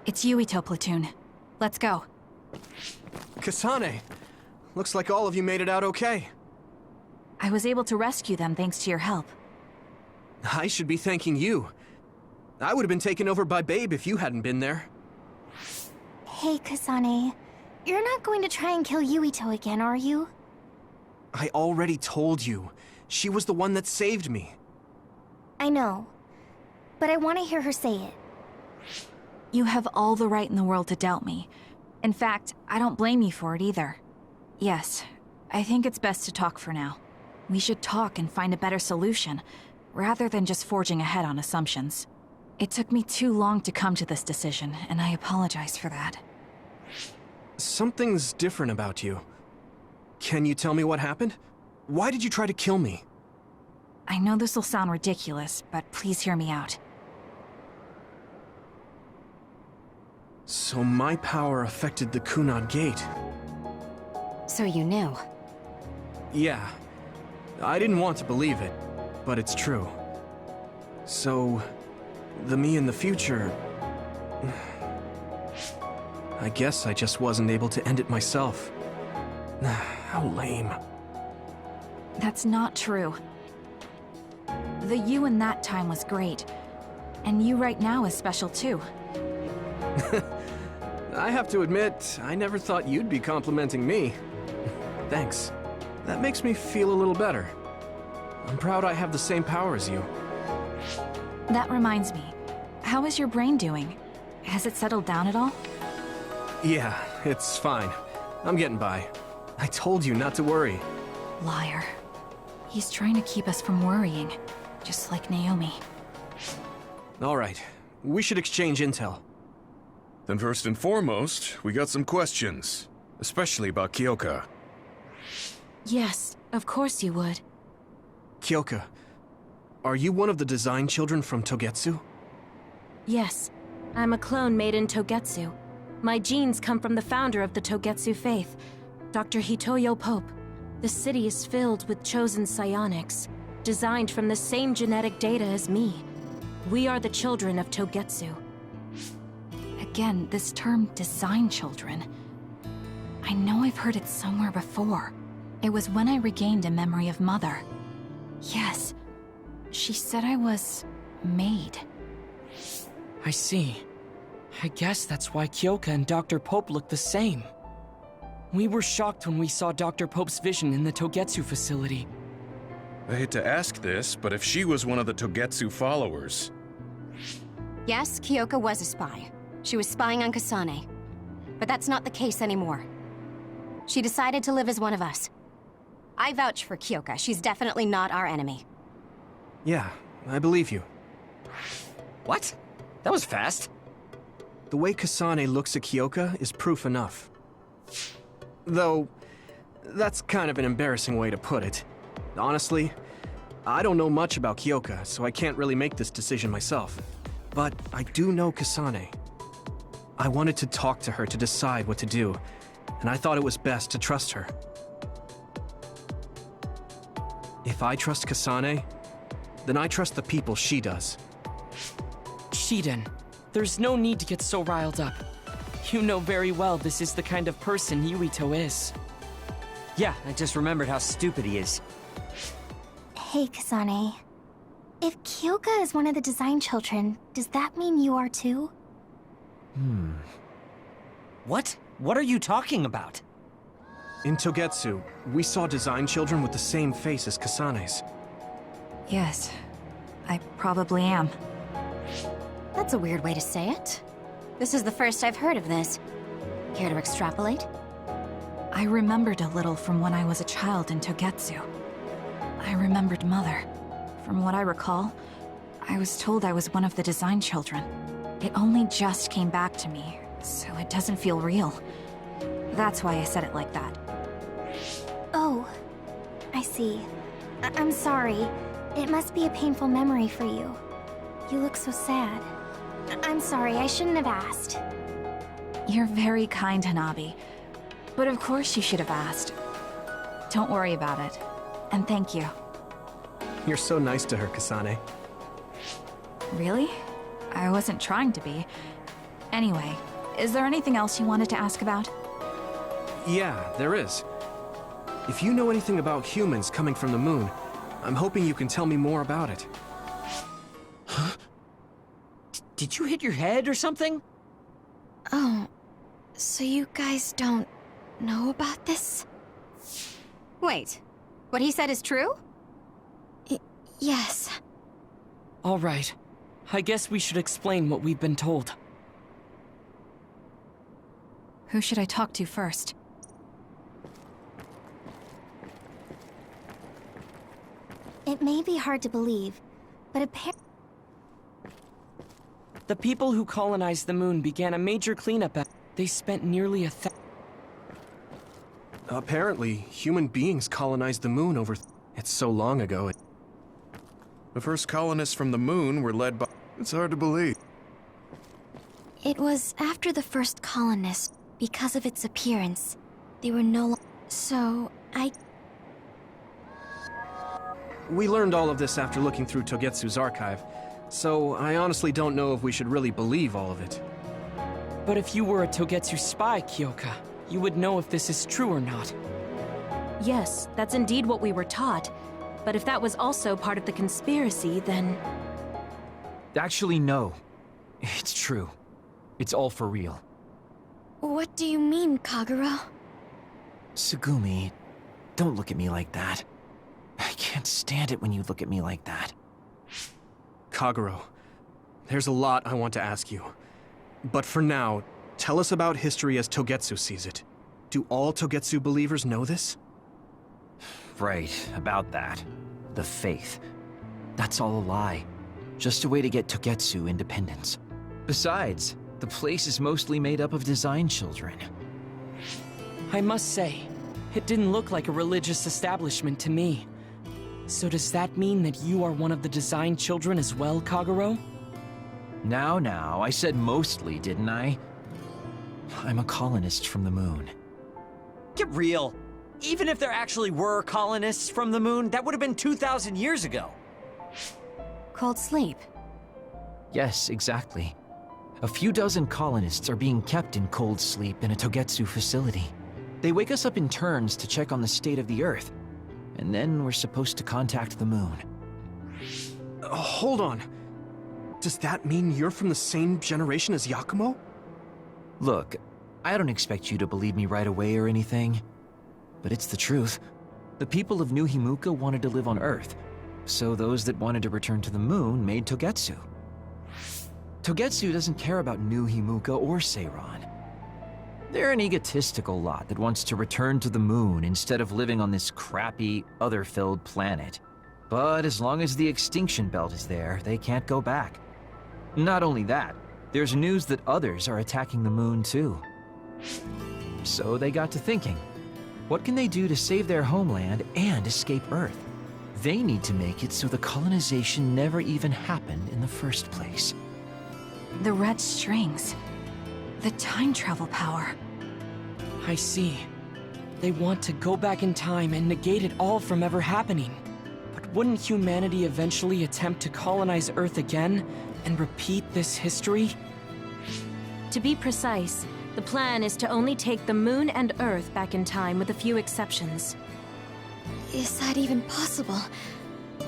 It's Yuito platoon. Let's go. Kasane! Looks like all of you made it out okay. I was able to rescue them thanks to your help. I should be thanking you. I would have been taken over by Babe if you hadn't been there. Hey, Kasane. You're not going to try and kill Yuito again, are you? I already told you. She was the one that saved me. I know. But I want to hear her say it. You have all the right in the world to doubt me. In fact, I don't blame you for it either. Yes, I think it's best to talk for now. We should talk and find a better solution, rather than just forging ahead on assumptions. It took me too long to come to this decision, and I apologize for that. Something's different about you. Can you tell me what happened? Why did you try to kill me? I know this will sound ridiculous, but please hear me out. So my power affected the Kunad Gate. So you knew. Yeah. I didn't want to believe it, but it's true. So, the me in the future... I guess I just wasn't able to end it myself. How lame. That's not true. The you in that time was great, and you right now is special too. I have to admit, I never thought you'd be complimenting me. Thanks. That makes me feel a little better. I'm proud I have the same power as you. That reminds me, how is your brain doing? Has it settled down at all? Yeah, it's fine. I'm getting by. I told you not to worry. Liar. He's trying to keep us from worrying, just like Naomi. All right, we should exchange intel. Then first and foremost, we got some questions, especially about Kyoka. Yes, of course you would. Kyoka, are you one of the design children from Togetsu? Yes, I'm a clone made in Togetsu. My genes come from the founder of the Togetsu faith, Dr. Hitoyo Pope. The city is filled with chosen psionics, designed from the same genetic data as me. We are the children of Togetsu. Again, this term, design children. I know I've heard it somewhere before. It was when I regained a memory of Mother. Yes, she said I was... made. I see. I guess that's why Kyoka and Dr. Pope look the same. We were shocked when we saw Dr. Pope's vision in the Togetsu facility. I hate to ask this, but if she was one of the Togetsu followers... Yes, Kyoka was a spy. She was spying on Kasane. But that's not the case anymore. She decided to live as one of us. I vouch for Kyoka. She's definitely not our enemy. Yeah, I believe you. What? That was fast. The way Kasane looks at Kyoka is proof enough. Though, that's kind of an embarrassing way to put it. Honestly, I don't know much about Kyoka, so I can't really make this decision myself. But I do know Kasane. I wanted to talk to her to decide what to do, and I thought it was best to trust her. If I trust Kasane, then I trust the people she does. Shiden, there's no need to get so riled up. You know very well this is the kind of person Yuito is. Yeah, I just remembered how stupid he is. Hey, Kasane. If Kyoka is one of the design children, does that mean you are too? What? What are you talking about? In Togetsu, we saw design children with the same face as Kasane's. Yes, I probably am. That's a weird way to say it. This is the first I've heard of this. Care to extrapolate? I remembered a little from when I was a child in Togetsu. I remembered Mother. From what I recall, I was told I was one of the design children. It only just came back to me, so it doesn't feel real. That's why I said it like that. Oh, I see. I'm sorry. It must be a painful memory for you. You look so sad. I'm sorry, I shouldn't have asked. You're very kind, Hanabi. But of course you should have asked. Don't worry about it. And thank you. You're so nice to her, Kasane. Really? I wasn't trying to be. Anyway, is there anything else you wanted to ask about? Yeah, there is. If you know anything about humans coming from the moon, I'm hoping you can tell me more about it. Did you hit your head or something? Oh, so you guys don't know about this? Wait, what he said is true? Yes. All right. I guess we should explain what we've been told. Who should I talk to first? It may be hard to believe, but apparently... The people who colonized the moon began a major cleanup. They spent nearly Apparently, human beings colonized the moon over... It's so long ago. The first colonists from the moon were led by... It's hard to believe. It was after the first colonists, because of its appearance. They were no longer... So, We learned all of this after looking through Togetsu's archive, so I honestly don't know if we should really believe all of it. But if you were a Togetsu spy, Kyoka, you would know if this is true or not. Yes, that's indeed what we were taught. But if that was also part of the conspiracy, then... Actually, no. It's true. It's all for real. What do you mean, Kagero? Tsugumi, don't look at me like that. I can't stand it when you look at me like that. Kagero, there's a lot I want to ask you. But for now, tell us about history as Togetsu sees it. Do all Togetsu believers know this? Right, about that. The faith. That's all a lie. Just a way to get Togetsu independence. Besides, the place is mostly made up of design children. I must say, it didn't look like a religious establishment to me. So does that mean that you are one of the design children as well, Kagero? Now, I said mostly, didn't I? I'm a colonist from the moon. Get real! Even if there actually were colonists from the moon, that would have been 2,000 years ago! Cold sleep. Yes, exactly. A few dozen colonists are being kept in cold sleep in a Togetsu facility. They wake us up in turns to check on the state of the Earth, and then we're supposed to contact the moon. Hold on. Does that mean you're from the same generation as Yakumo? Look, I don't expect you to believe me right away or anything, but it's the truth. The people of New Himuka wanted to live on Earth, so those that wanted to return to the moon made Togetsu. Togetsu doesn't care about New Himuka or Seiran. They're an egotistical lot that wants to return to the moon instead of living on this crappy, other-filled planet. But as long as the extinction belt is there, they can't go back. Not only that, there's news that others are attacking the moon too. So they got to thinking, what can they do to save their homeland and escape Earth? They need to make it so the colonization never even happened in the first place. The red strings. The time travel power. I see. They want to go back in time and negate it all from ever happening. But wouldn't humanity eventually attempt to colonize Earth again and repeat this history? To be precise, the plan is to only take the moon and Earth back in time with a few exceptions. Is that even possible?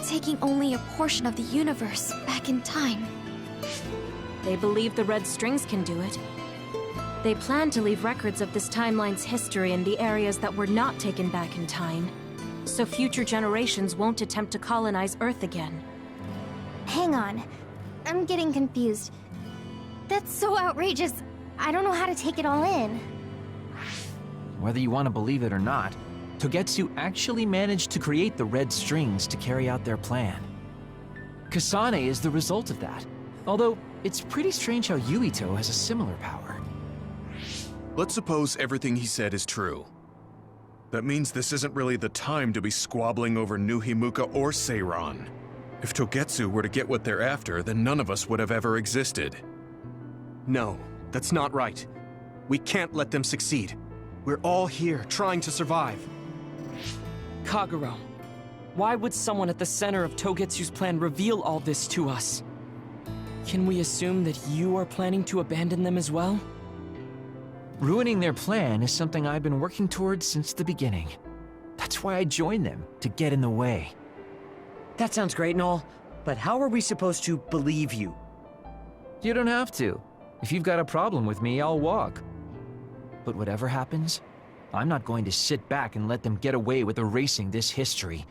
Taking only a portion of the universe back in time. They believe the red strings can do it. They plan to leave records of this timeline's history in the areas that were not taken back in time, so future generations won't attempt to colonize Earth again. Hang on. I'm getting confused. That's so outrageous. I don't know how to take it all in. Whether you want to believe it or not, Togetsu actually managed to create the red strings to carry out their plan. Kasane is the result of that, although it's pretty strange how Yuito has a similar power. Let's suppose everything he said is true. That means this isn't really the time to be squabbling over New Himuka or Seiran. If Togetsu were to get what they're after, then none of us would have ever existed. No, that's not right. We can't let them succeed. We're all here trying to survive. Kagero, why would someone at the center of Togetsu's plan reveal all this to us? Can we assume that you are planning to abandon them as well? Ruining their plan is something I've been working towards since the beginning. That's why I joined them, to get in the way. That sounds great and all, but how are we supposed to believe you? You don't have to. If you've got a problem with me, I'll walk. But whatever happens, I'm not going to sit back and let them get away with erasing this history.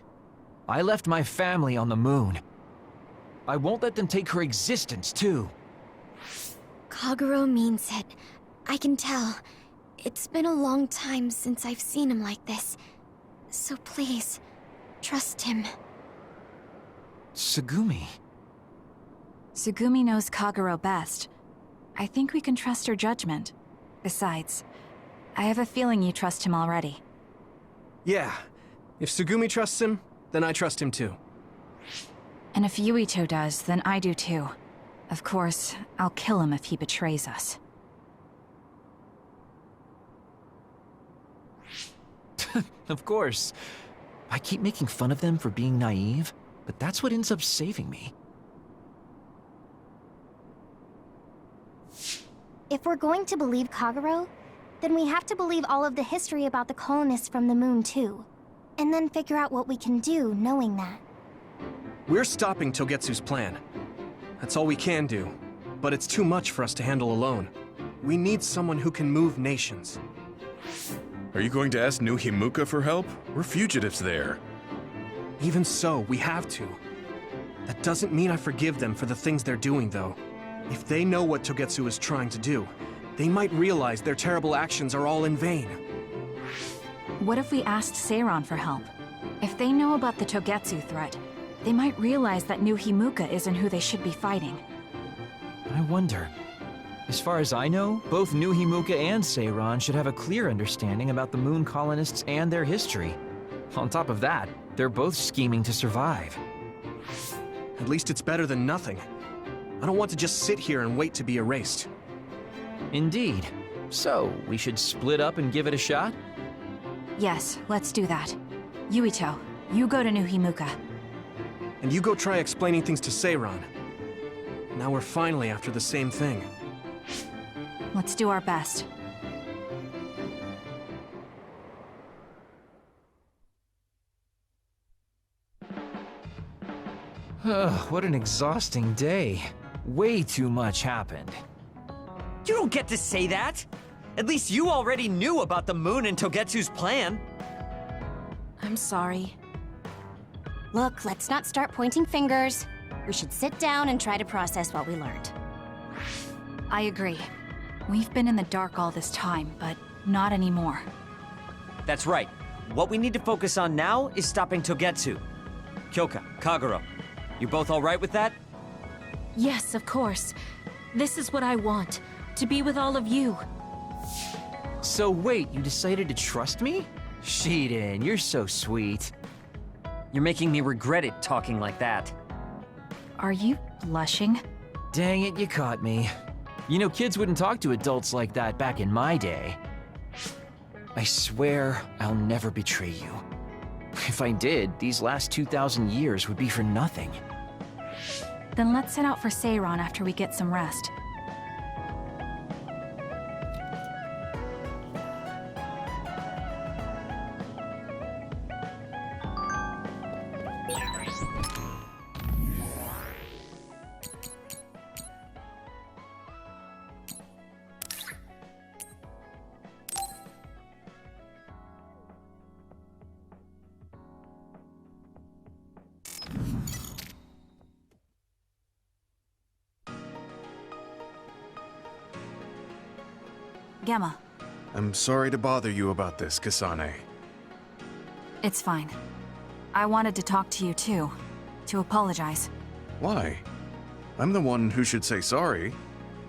I left my family on the moon. I won't let them take her existence, too. Kagero means it. I can tell. It's been a long time since I've seen him like this. So please, trust him. Tsugumi. Tsugumi knows Kagero best. I think we can trust her judgment. Besides, I have a feeling you trust him already. Yeah. If Tsugumi trusts him, then I trust him too. And if Yuito does, then I do too. Of course, I'll kill him if he betrays us. Of course. I keep making fun of them for being naive, but that's what ends up saving me. If we're going to believe Kagero, then we have to believe all of the history about the colonists from the moon too. And then figure out what we can do knowing that. We're stopping Togetsu's plan. That's all we can do. But it's too much for us to handle alone. We need someone who can move nations. Are you going to ask New Himuka for help? We're fugitives there. Even so, we have to. That doesn't mean I forgive them for the things they're doing, though. If they know what Togetsu is trying to do, they might realize their terrible actions are all in vain. What if we asked Seiron for help? If they know about the Togetsu threat, they might realize that New Himuka isn't who they should be fighting. I wonder. As far as I know, both New Himuka and Seiron should have a clear understanding about the moon colonists and their history. On top of that, they're both scheming to survive. At least it's better than nothing. I don't want to just sit here and wait to be erased. Indeed. So, we should split up and give it a shot? Yes, let's do that. Yuito, you go to New Himuka. And you go try explaining things to Seiron. Now we're finally after the same thing. Let's do our best. What an exhausting day. Way too much happened. You don't get to say that! At least you already knew about the moon and Togetsu's plan. I'm sorry. Look, let's not start pointing fingers. We should sit down and try to process what we learned. I agree. We've been in the dark all this time, but not anymore. That's right. What we need to focus on now is stopping Togetsu. Kyoka, Kagero, you both alright with that? Yes, of course. This is what I want. To be with all of you. So wait, you decided to trust me? Shiden, you're so sweet. You're making me regret it talking like that. Are you blushing? Dang it, you caught me. You know, kids wouldn't talk to adults like that back in my day. I swear I'll never betray you. If I did, these last 2,000 years would be for nothing. Then let's set out for Seiron after we get some rest. Gamma, I'm sorry to bother you about this, Kasane. it's fine. I wanted to talk to you too, to apologize. Why? I'm the one who should say sorry.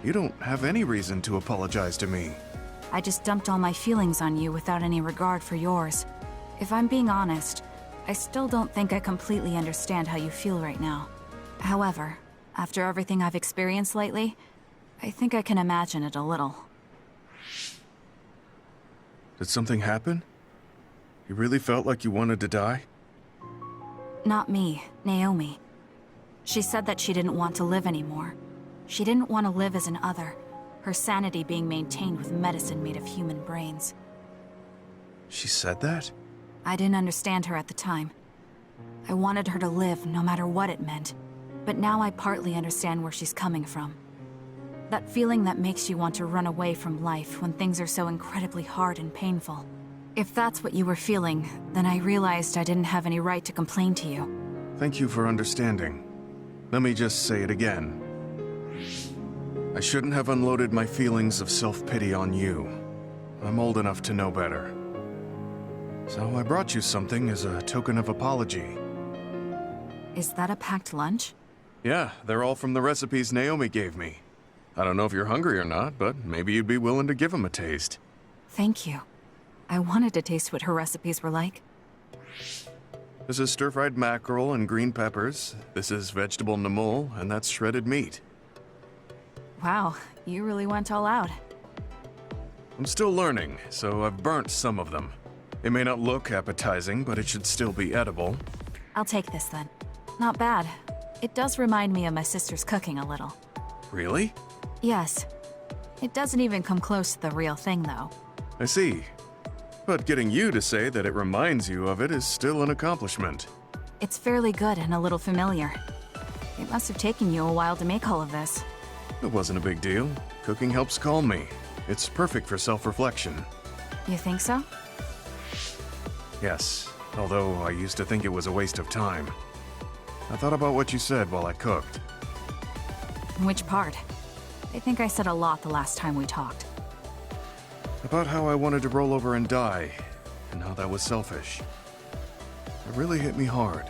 You don't have any reason to apologize to me. I just dumped all my feelings on you without any regard for yours. If I'm being honest, I still don't think I completely understand how you feel right now. However, after everything I've experienced lately, I think I can imagine it a little. Did something happen? You really felt like you wanted to die? Not me, Naomi. She said that she didn't want to live anymore. She didn't want to live as an other, her sanity being maintained with medicine made of human brains. She said that? I didn't understand her at the time. I wanted her to live no matter what it meant, but now I partly understand where she's coming from. That feeling that makes you want to run away from life when things are so incredibly hard and painful. If that's what you were feeling, then I realized I didn't have any right to complain to you. Thank you for understanding. Let me just say it again. I shouldn't have unloaded my feelings of self-pity on you. I'm old enough to know better. So I brought you something as a token of apology. Is that a packed lunch? Yeah, they're all from the recipes Naomi gave me. I don't know if you're hungry or not, but maybe you'd be willing to give them a taste. Thank you. I wanted to taste what her recipes were like. This is stir-fried mackerel and green peppers. This is vegetable namul, and that's shredded meat. Wow, you really went all out. I'm still learning, so I've burnt some of them. It may not look appetizing, but it should still be edible. I'll take this then. Not bad. It does remind me of my sister's cooking a little. Really? Yes. It doesn't even come close to the real thing, though. I see. But getting you to say that it reminds you of it is still an accomplishment. It's fairly good and a little familiar. It must have taken you a while to make all of this. It wasn't a big deal. Cooking helps calm me. It's perfect for self-reflection. You think so? Yes, although I used to think it was a waste of time. I thought about what you said while I cooked. Which part? I think I said a lot the last time we talked. About how I wanted to roll over and die, and how that was selfish. It really hit me hard,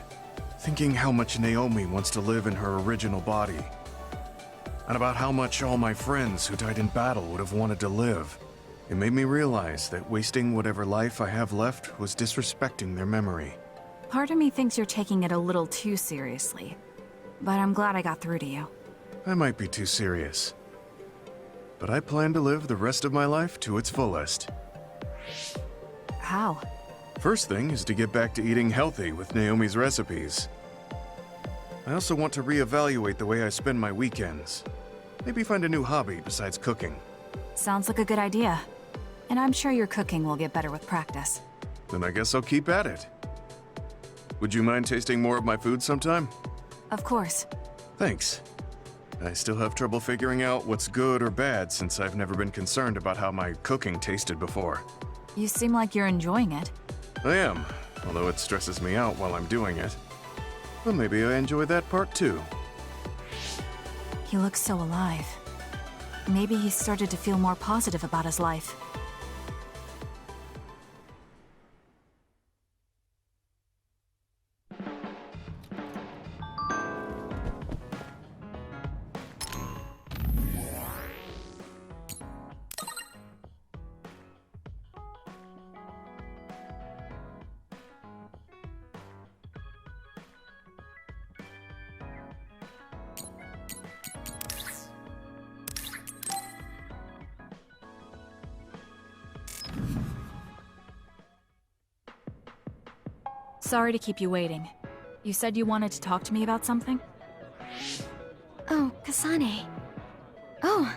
thinking how much Naomi wants to live in her original body. And about how much all my friends who died in battle would have wanted to live. It made me realize that wasting whatever life I have left was disrespecting their memory. Part of me thinks you're taking it a little too seriously, but I'm glad I got through to you. I might be too serious. But I plan to live the rest of my life to its fullest. How? First thing is to get back to eating healthy with Naomi's recipes. I also want to reevaluate the way I spend my weekends. Maybe find a new hobby besides cooking. Sounds like a good idea. And I'm sure your cooking will get better with practice. Then I guess I'll keep at it. Would you mind tasting more of my food sometime? Of course. Thanks. I still have trouble figuring out what's good or bad since I've never been concerned about how my cooking tasted before. You seem like you're enjoying it. I am, although it stresses me out while I'm doing it. Well, maybe I enjoy that part too. He looks so alive. Maybe he started to feel more positive about his life. Sorry to keep you waiting. You said you wanted to talk to me about something? Oh, Kasane. Oh,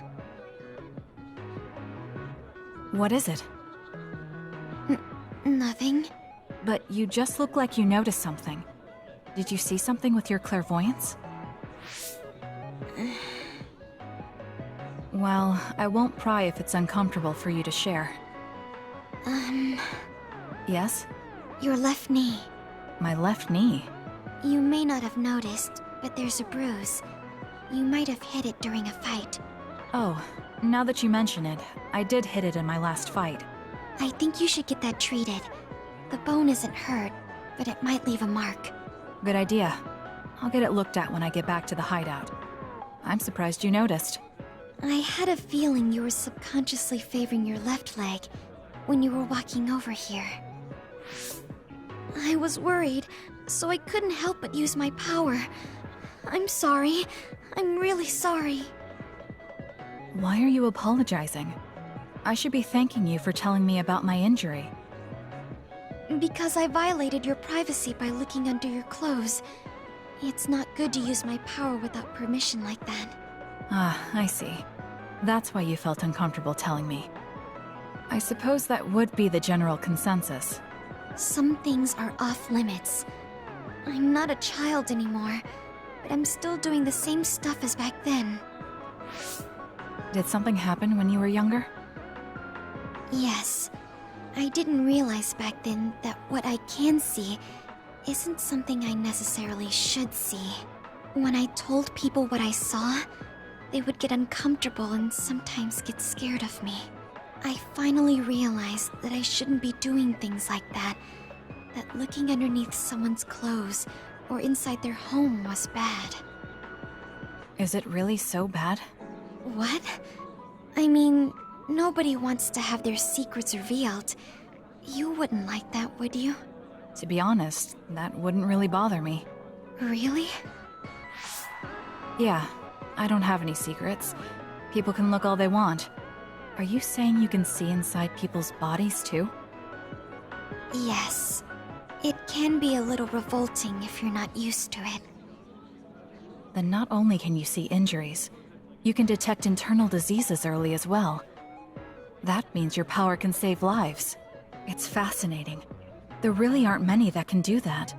What is it? nothing. But you just look like you noticed something. Did you see something with your clairvoyance? Well, I won't pry if it's uncomfortable for you to share. Yes? Your left knee. My left knee. You may not have noticed, but there's a bruise. You might have hit it during a fight. Oh, now that you mention it, I did hit it in my last fight. I think you should get that treated. The bone isn't hurt, but it might leave a mark. Good idea. I'll get it looked at when I get back to the hideout. I'm surprised you noticed. I had a feeling you were subconsciously favoring your left leg when you were walking over here. I was worried, so I couldn't help but use my power. I'm sorry. I'm really sorry. Why are you apologizing? I should be thanking you for telling me about my injury. Because I violated your privacy by looking under your clothes. It's not good to use my power without permission like that. Ah, I see. That's why you felt uncomfortable telling me. I suppose that would be the general consensus. Some things are off limits. I'm not a child anymore, but I'm still doing the same stuff as back then. Did something happen when you were younger? Yes. I didn't realize back then that what I can see isn't something I necessarily should see. When I told people what I saw, they would get uncomfortable and sometimes get scared of me. I finally realized that I shouldn't be doing things like that, that looking underneath someone's clothes or inside their home was bad. Is it really so bad? What? I mean, nobody wants to have their secrets revealed. You wouldn't like that, would you? To be honest, that wouldn't really bother me. Really? Yeah, I don't have any secrets. People can look all they want. Are you saying you can see inside people's bodies too? Yes. It can be a little revolting if you're not used to it. Then not only can you see injuries, you can detect internal diseases early as well. That means your power can save lives. It's fascinating. There really aren't many that can do that.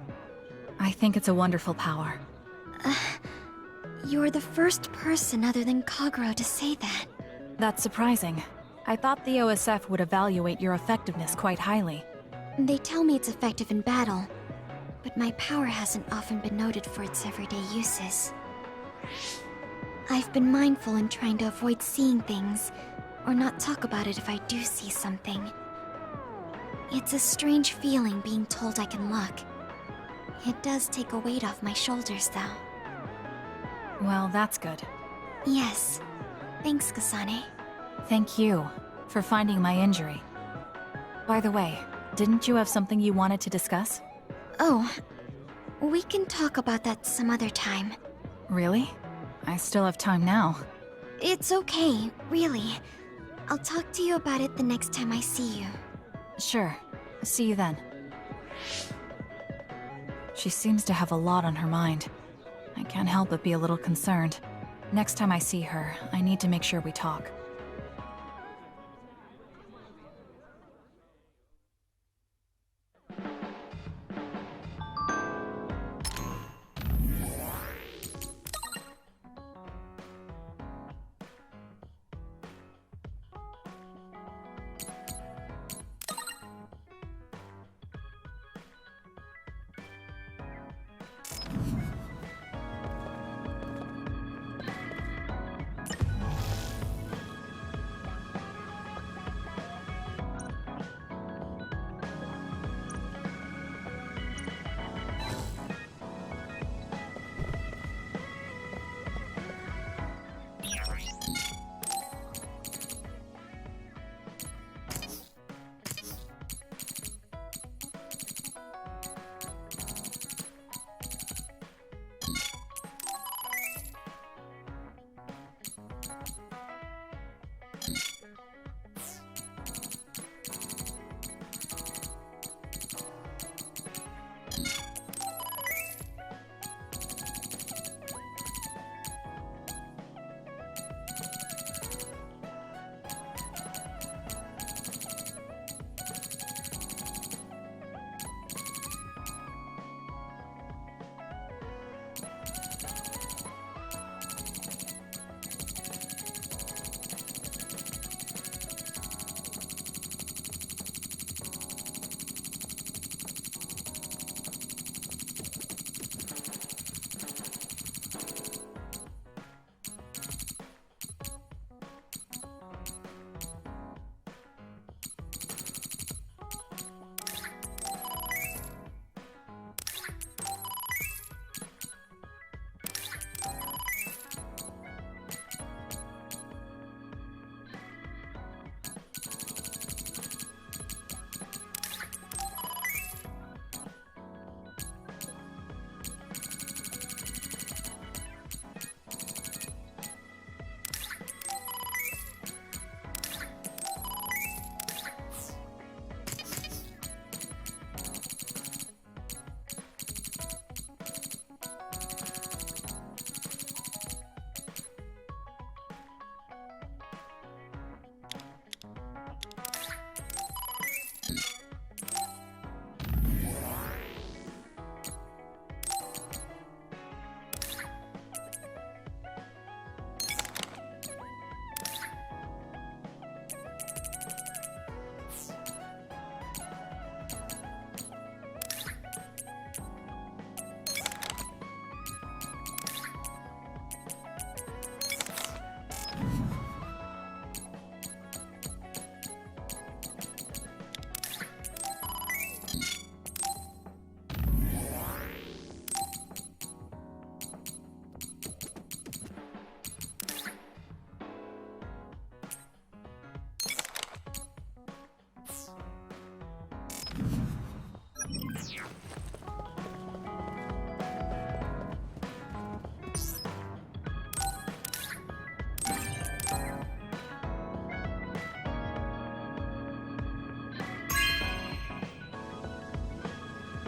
I think it's a wonderful power. You're the first person other than Kagero to say that. That's surprising. I thought the OSF would evaluate your effectiveness quite highly. They tell me it's effective in battle, but my power hasn't often been noted for its everyday uses. I've been mindful in trying to avoid seeing things, or not talk about it if I do see something. It's a strange feeling being told I can look. It does take a weight off my shoulders, though. Well, that's good. Yes. Thanks, Kasane. Thank you for finding my injury. By the way, didn't you have something you wanted to discuss? Oh, we can talk about that some other time. Really? I still have time now. It's okay, really. I'll talk to you about it the next time I see you. Sure. See you then. She seems to have a lot on her mind. I can't help but be a little concerned. Next time I see her, I need to make sure we talk.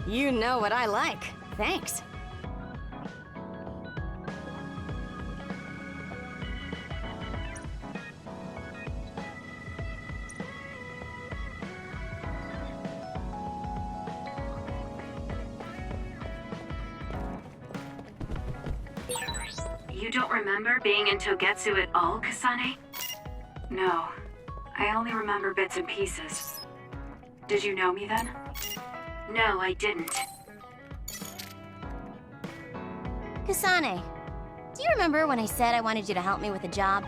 You know what I like. Thanks. You don't remember being in Togetsu at all, Kasane? No. I only remember bits and pieces. Did you know me then? No, I didn't. Kasane, do you remember when I said I wanted you to help me with a job?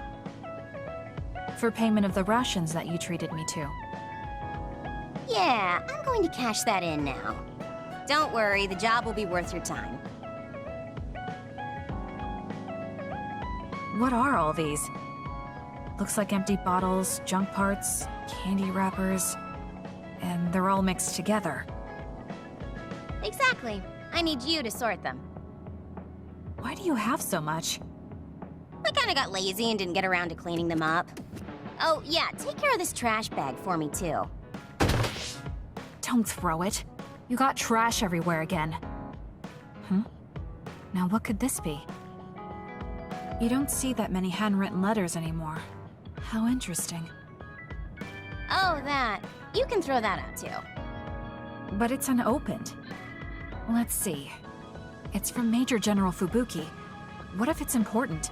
For payment of the rations that you treated me to. Yeah, I'm going to cash that in now. Don't worry, the job will be worth your time. What are all these? Looks like empty bottles, junk parts, candy wrappers, and they're all mixed together. Exactly. I need you to sort them. Why do you have so much? I kinda got lazy and didn't get around to cleaning them up. Oh, yeah, take care of this trash bag for me, too. Don't throw it. You got trash everywhere again. Now what could this be? You don't see that many handwritten letters anymore. How interesting. Oh, that. You can throw that out, too. But it's unopened. Let's see. It's from Major General Fubuki. What if it's important?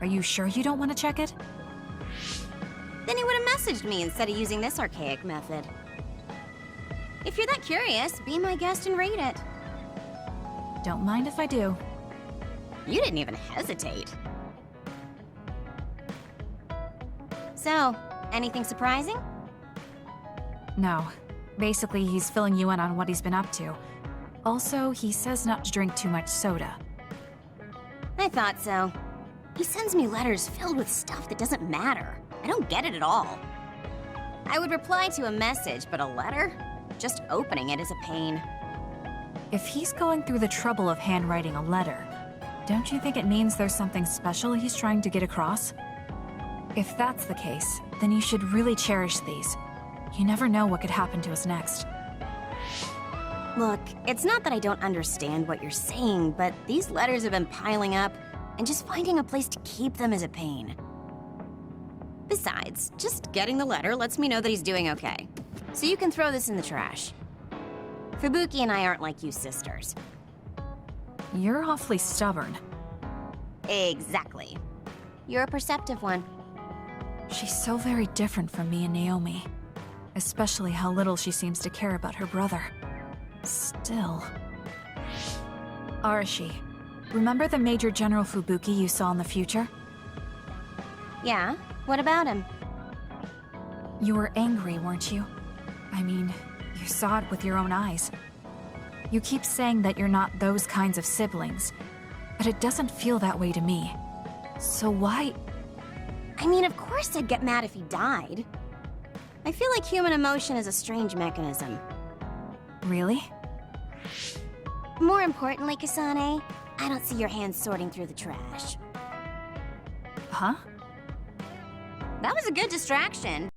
Are you sure you don't want to check it? Then he would have messaged me instead of using this archaic method. If you're that curious, be my guest and read it. Don't mind if I do. You didn't even hesitate. So, anything surprising? No. Basically, he's filling you in on what he's been up to. Also, he says not to drink too much soda. I thought so. He sends me letters filled with stuff that doesn't matter. I don't get it at all. I would reply to a message, but a letter? Just opening it is a pain. If he's going through the trouble of handwriting a letter, don't you think it means there's something special he's trying to get across? If that's the case, then you should really cherish these. You never know what could happen to us next. Look, it's not that I don't understand what you're saying, but these letters have been piling up, and just finding a place to keep them is a pain. Besides, just getting the letter lets me know that he's doing okay. So you can throw this in the trash. Fubuki and I aren't like you sisters. You're awfully stubborn. Exactly. You're a perceptive one. She's so very different from me and Naomi. Especially how little she seems to care about her brother. Still... Arashi, remember the Major General Fubuki you saw in the future? Yeah? What about him? You were angry, weren't you? I mean, you saw it with your own eyes. You keep saying that you're not those kinds of siblings, but it doesn't feel that way to me. So why... I mean, of course I'd get mad if he died. I feel like human emotion is a strange mechanism. Really? More importantly, Kasane, I don't see your hands sorting through the trash. Huh? That was a good distraction.